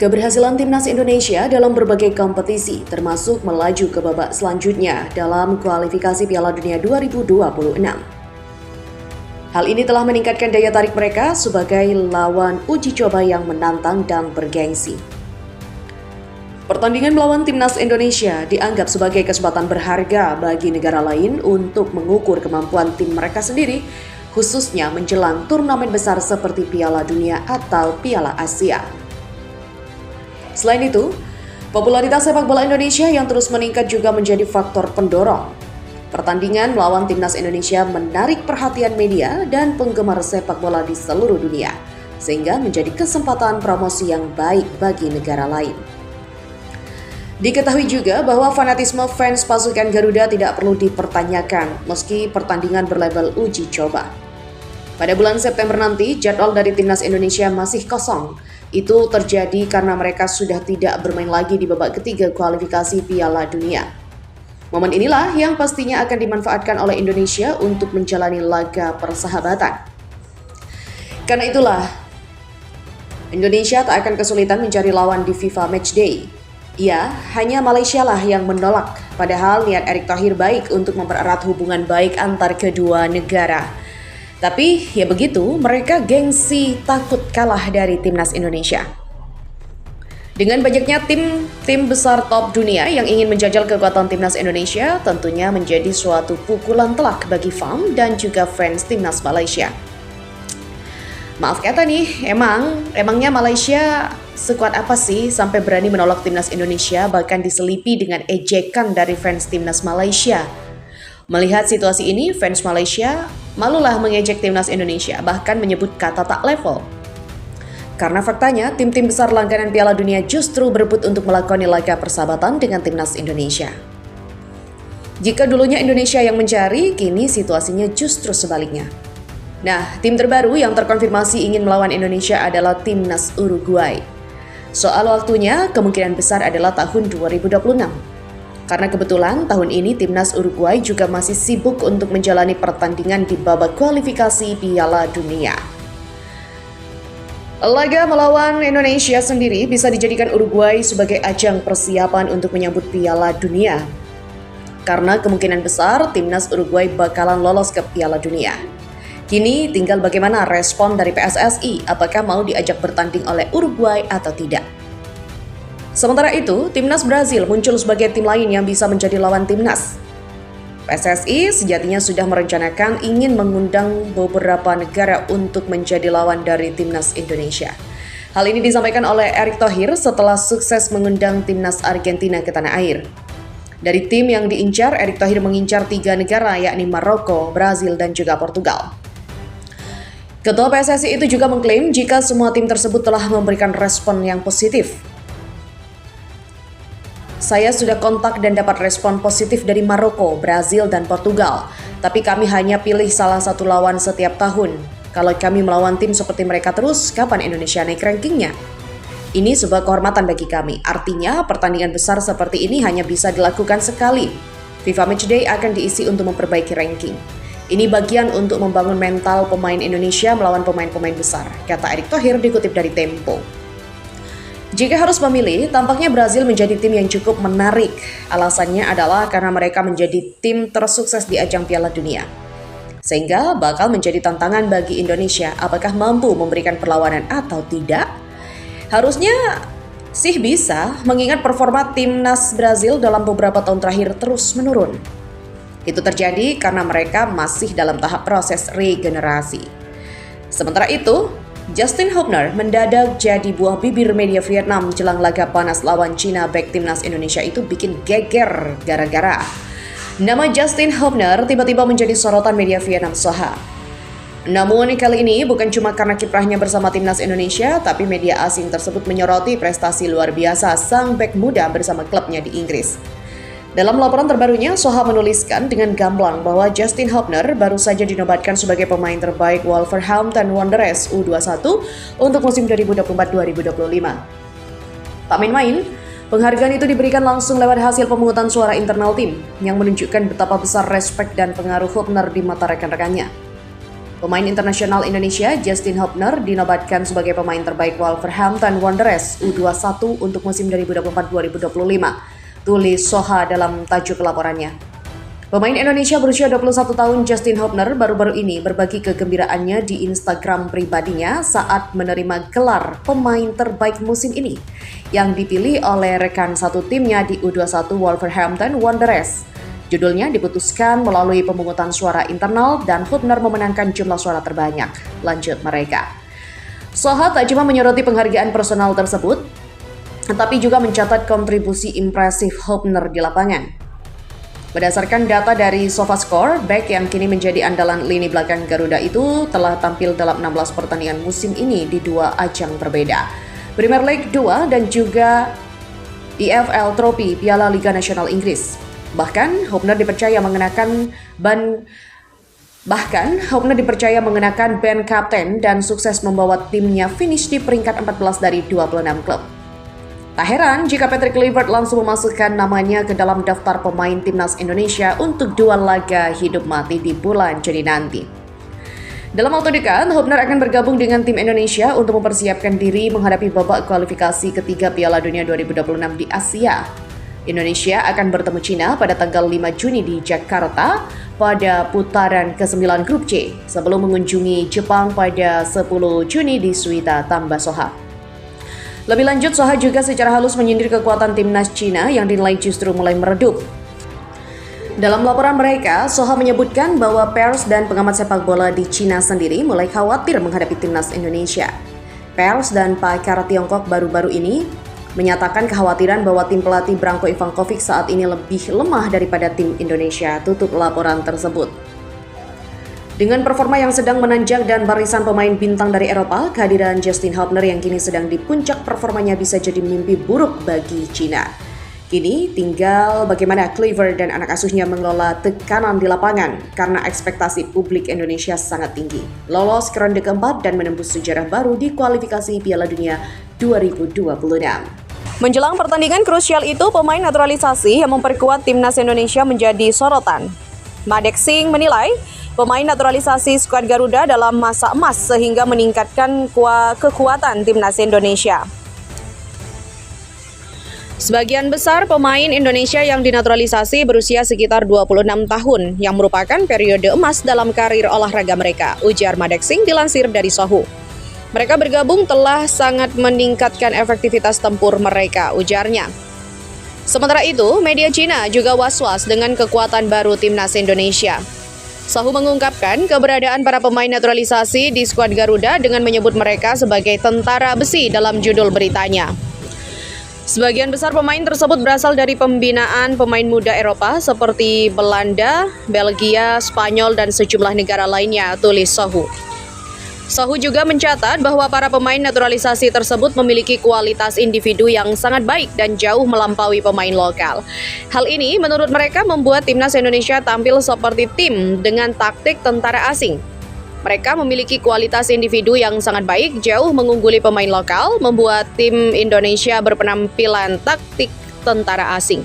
Keberhasilan timnas Indonesia dalam berbagai kompetisi, termasuk melaju ke babak selanjutnya dalam kualifikasi Piala Dunia 2026. Hal ini telah meningkatkan daya tarik mereka sebagai lawan uji coba yang menantang dan bergengsi. Pertandingan melawan timnas Indonesia dianggap sebagai kesempatan berharga bagi negara lain untuk mengukur kemampuan tim mereka sendiri, khususnya menjelang turnamen besar seperti Piala Dunia atau Piala Asia. Selain itu, popularitas sepak bola Indonesia yang terus meningkat juga menjadi faktor pendorong. Pertandingan melawan timnas Indonesia menarik perhatian media dan penggemar sepak bola di seluruh dunia, sehingga menjadi kesempatan promosi yang baik bagi negara lain. Diketahui juga bahwa fanatisme fans pasukan Garuda tidak perlu dipertanyakan meski pertandingan berlabel uji coba. Pada bulan September nanti, jadwal dari timnas Indonesia masih kosong. Itu terjadi karena mereka sudah tidak bermain lagi di babak ketiga kualifikasi Piala Dunia. Momen inilah yang pastinya akan dimanfaatkan oleh Indonesia untuk menjalani laga persahabatan. Karena itulah, Indonesia tak akan kesulitan mencari lawan di FIFA Matchday. Ya, hanya Malaysia lah yang menolak, padahal niat Erick Thohir baik untuk mempererat hubungan baik antar kedua negara. Tapi ya begitu, mereka gengsi takut kalah dari timnas Indonesia. Dengan banyaknya tim besar top dunia yang ingin menjajal kekuatan timnas Indonesia, tentunya menjadi suatu pukulan telak bagi FAM dan juga fans timnas Malaysia. Maaf kata nih, emangnya Malaysia sekuat apa sih sampai berani menolak timnas Indonesia, bahkan diselipi dengan ejekan dari fans timnas Malaysia. Melihat situasi ini, fans Malaysia malulah mengejek timnas Indonesia, bahkan menyebut kata tak level. Karena faktanya, tim-tim besar langganan Piala Dunia justru berebut untuk melakoni laga persahabatan dengan timnas Indonesia. Jika dulunya Indonesia yang mencari, kini situasinya justru sebaliknya. Nah, tim terbaru yang terkonfirmasi ingin melawan Indonesia adalah timnas Uruguay. Soal waktunya kemungkinan besar adalah tahun 2026. Karena kebetulan tahun ini timnas Uruguay juga masih sibuk untuk menjalani pertandingan di babak kualifikasi Piala Dunia. Laga melawan Indonesia sendiri bisa dijadikan Uruguay sebagai ajang persiapan untuk menyambut Piala Dunia. Karena kemungkinan besar timnas Uruguay bakalan lolos ke Piala Dunia. Kini tinggal bagaimana respon dari PSSI, apakah mau diajak bertanding oleh Uruguay atau tidak. Sementara itu, timnas Brazil muncul sebagai tim lain yang bisa menjadi lawan timnas. PSSI sejatinya sudah merencanakan ingin mengundang beberapa negara untuk menjadi lawan dari timnas Indonesia. Hal ini disampaikan oleh Erick Thohir setelah sukses mengundang timnas Argentina ke tanah air. Dari tim yang diincar, Erick Thohir mengincar 3 negara yakni Maroko, Brazil, dan juga Portugal. Ketua PSSI itu juga mengklaim jika semua tim tersebut telah memberikan respon yang positif. Saya sudah kontak dan dapat respon positif dari Maroko, Brazil, dan Portugal. Tapi kami hanya pilih salah satu lawan setiap tahun. Kalau kami melawan tim seperti mereka terus, kapan Indonesia naik rankingnya? Ini sebuah kehormatan bagi kami. Artinya pertandingan besar seperti ini hanya bisa dilakukan sekali. FIFA Matchday akan diisi untuk memperbaiki ranking. Ini bagian untuk membangun mental pemain Indonesia melawan pemain-pemain besar, kata Erick Thohir dikutip dari Tempo. Jika harus memilih, tampaknya Brazil menjadi tim yang cukup menarik. Alasannya adalah karena mereka menjadi tim tersukses di ajang Piala Dunia. Sehingga bakal menjadi tantangan bagi Indonesia apakah mampu memberikan perlawanan atau tidak. Harusnya sih bisa, mengingat performa timnas Brazil dalam beberapa tahun terakhir terus menurun. Itu terjadi karena mereka masih dalam tahap proses regenerasi. Sementara itu, Justin Hubner mendadak jadi buah bibir media Vietnam jelang laga panas lawan Cina. Bek timnas Indonesia itu bikin geger gara-gara nama Justin Hubner tiba-tiba menjadi sorotan media Vietnam Soha. Namun kali ini bukan cuma karena kiprahnya bersama timnas Indonesia, tapi media asing tersebut menyoroti prestasi luar biasa sang bek muda bersama klubnya di Inggris. Dalam laporan terbarunya, Soha menuliskan dengan gamblang bahwa Justin Hubner baru saja dinobatkan sebagai pemain terbaik Wolverhampton Wanderers U21 untuk musim 2024-2025. Tak main-main, penghargaan itu diberikan langsung lewat hasil pemungutan suara internal tim yang menunjukkan betapa besar respek dan pengaruh Hubner di mata rekan-rekannya. Pemain internasional Indonesia Justin Hubner dinobatkan sebagai pemain terbaik Wolverhampton Wanderers U21 untuk musim 2024-2025, tulis Soha dalam tajuk laporannya. Pemain Indonesia berusia 21 tahun Justin Hubner baru-baru ini berbagi kegembiraannya di Instagram pribadinya saat menerima gelar pemain terbaik musim ini yang dipilih oleh rekan satu timnya di U21 Wolverhampton Wanderers. Judulnya diputuskan melalui pemungutan suara internal dan Hubner memenangkan jumlah suara terbanyak. Lanjut mereka. Soha tak cuma menyoroti penghargaan personal tersebut, tetapi juga mencatat kontribusi impresif Hubner di lapangan. Berdasarkan data dari SofaScore, bek yang kini menjadi andalan lini belakang Garuda itu telah tampil dalam 16 pertandingan musim ini di dua ajang berbeda. Premier League 2 dan juga EFL Trophy Piala Liga Nasional Inggris. Bahkan Hubner dipercaya mengenakan band kapten dan sukses membawa timnya finish di peringkat 14 dari 26 klub. Tak heran jika Patrick Kluivert langsung memasukkan namanya ke dalam daftar pemain timnas Indonesia untuk dua laga hidup mati di bulan Juni nanti. Dalam waktu dekat, Hubner akan bergabung dengan tim Indonesia untuk mempersiapkan diri menghadapi babak kualifikasi ketiga Piala Dunia 2026 di Asia. Indonesia akan bertemu Cina pada tanggal 5 Juni di Jakarta pada putaran ke-9 Grup C sebelum mengunjungi Jepang pada 10 Juni di Suita Tamba Soha. Lebih lanjut, Soha juga secara halus menyindir kekuatan timnas Cina yang dinilai justru mulai meredup. Dalam laporan mereka, Soha menyebutkan bahwa pers dan pengamat sepak bola di Cina sendiri mulai khawatir menghadapi timnas Indonesia. Pers dan pakar Tiongkok baru-baru ini menyatakan kekhawatiran bahwa tim pelatih Branko Ivankovic saat ini lebih lemah daripada tim Indonesia, tutup laporan tersebut. Dengan performa yang sedang menanjak dan barisan pemain bintang dari Eropa, kehadiran Justin Hubner yang kini sedang di puncak performanya bisa jadi mimpi buruk bagi Cina. Kini tinggal bagaimana Kluivert dan anak asuhnya mengelola tekanan di lapangan karena ekspektasi publik Indonesia sangat tinggi. Lolos ke ronde keempat dan menembus sejarah baru di kualifikasi Piala Dunia 2026. Menjelang pertandingan krusial itu, pemain naturalisasi yang memperkuat timnas Indonesia menjadi sorotan. Madek Singh menilai pemain naturalisasi skuad Garuda dalam masa emas sehingga meningkatkan kekuatan timnas Indonesia. Sebagian besar pemain Indonesia yang dinaturalisasi berusia sekitar 26 tahun, yang merupakan periode emas dalam karir olahraga mereka, ujar Madek Singh dilansir dari Sohu. Mereka bergabung telah sangat meningkatkan efektivitas tempur mereka, ujarnya. Sementara itu, media Cina juga was-was dengan kekuatan baru timnas Indonesia. Sohu mengungkapkan keberadaan para pemain naturalisasi di skuad Garuda dengan menyebut mereka sebagai tentara besi dalam judul beritanya. Sebagian besar pemain tersebut berasal dari pembinaan pemain muda Eropa seperti Belanda, Belgia, Spanyol, dan sejumlah negara lainnya, tulis Sohu. Sohu juga mencatat bahwa para pemain naturalisasi tersebut memiliki kualitas individu yang sangat baik dan jauh melampaui pemain lokal. Hal ini menurut mereka membuat timnas Indonesia tampil seperti tim dengan taktik tentara asing. Mereka memiliki kualitas individu yang sangat baik, jauh mengungguli pemain lokal, membuat tim Indonesia berpenampilan taktik tentara asing.